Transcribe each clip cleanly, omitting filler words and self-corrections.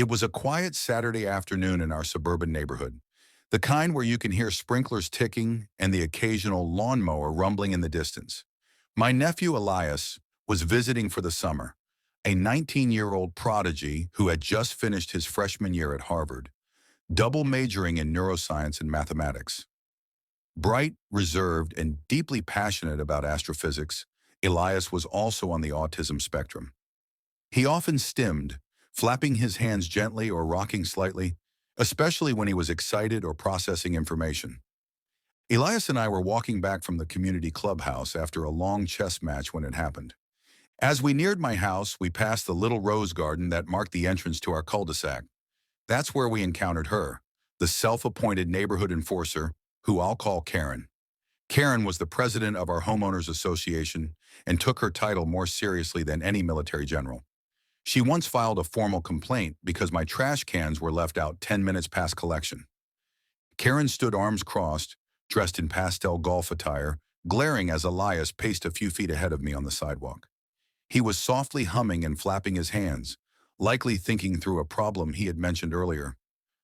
It was a quiet Saturday afternoon in our suburban neighborhood, the kind where you can hear sprinklers ticking and the occasional lawnmower rumbling in the distance. My nephew Elias was visiting for the summer, a 19-year-old prodigy who had just finished his freshman year at Harvard, double majoring in neuroscience and mathematics. Bright, reserved, and deeply passionate about astrophysics, Elias was also on the autism spectrum. He often stimmed, flapping his hands gently or rocking slightly, especially when he was excited or processing information. Elias and I were walking back from the community clubhouse after a long chess match when it happened. As we neared my house, we passed the little rose garden that marked the entrance to our cul-de-sac. That's where we encountered her, the self-appointed neighborhood enforcer, who I'll call Karen. Karen was the president of our homeowners association and took her title more seriously than any military general. She once filed a formal complaint because my trash cans were left out 10 minutes past collection. Karen stood arms crossed, dressed in pastel golf attire, glaring as Elias paced a few feet ahead of me on the sidewalk. He was softly humming and flapping his hands, likely thinking through a problem he had mentioned earlier,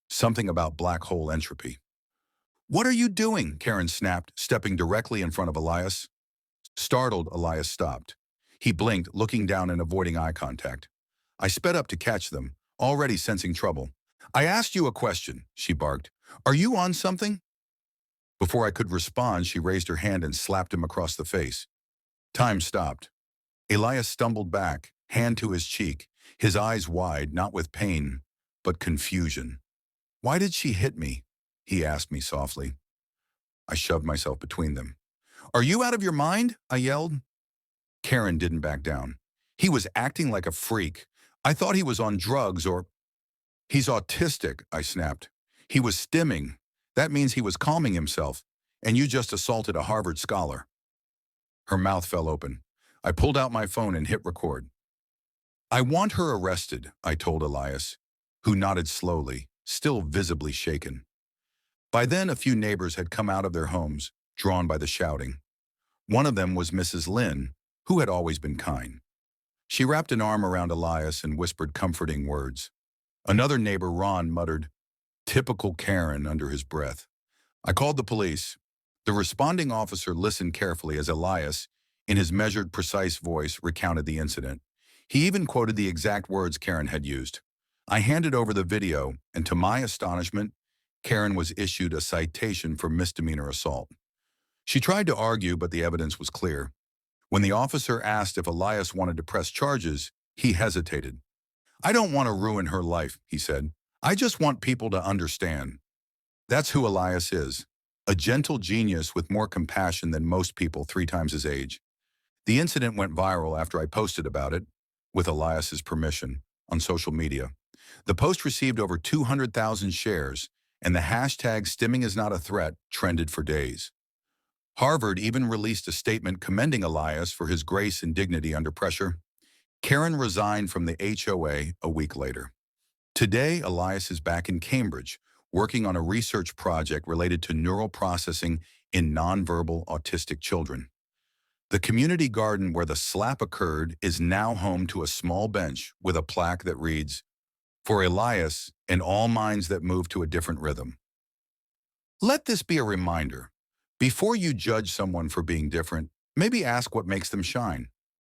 something about black hole entropy. "What are you doing?" Karen snapped, stepping directly in front of Elias. Startled, Elias stopped. He blinked, looking down and avoiding eye contact. I sped up to catch them, already sensing trouble. "I asked you a question," she barked. "Are you on something?" Before I could respond, she raised her hand and slapped him across the face. Time stopped. Elias stumbled back, hand to his cheek, his eyes wide, not with pain, but confusion. "Why did she hit me?" he asked me softly. I shoved myself between them. "Are you out of your mind?" I yelled. Karen didn't back down. "He was acting like a freak. I thought he was on drugs or—" "He's autistic," I snapped. "He was stimming. That means he was calming himself, and you just assaulted a Harvard scholar." Her mouth fell open. I pulled out my phone and hit record. "I want her arrested," I told Elias, who nodded slowly, still visibly shaken. By then, a few neighbors had come out of their homes, drawn by the shouting. One of them was Mrs. Lynn, who had always been kind. She wrapped an arm around Elias and whispered comforting words. Another neighbor, Ron, muttered, "Typical Karen," under his breath. I called the police. The responding officer listened carefully as Elias, in his measured, precise voice, recounted the incident. He even quoted the exact words Karen had used. I handed over the video, and to my astonishment, Karen was issued a citation for misdemeanor assault. She tried to argue, but the evidence was clear. When the officer asked if Elias wanted to press charges, he hesitated. "I don't want to ruin her life," he said. "I just want people to understand." That's who Elias is, a gentle genius with more compassion than most people 3 times his age. The incident went viral after I posted about it, with Elias's permission, on social media. The post received over 200,000 shares, and the hashtag #StimmingIsNotAthreat trended for days. Harvard even released a statement commending Elias for his grace and dignity under pressure. Karen resigned from the HOA a week later. Today, Elias is back in Cambridge, working on a research project related to neural processing in nonverbal autistic children. The community garden where the slap occurred is now home to a small bench with a plaque that reads, "For Elias and all minds that move to a different rhythm." Let this be a reminder. Before you judge someone for being different, maybe ask what makes them shine.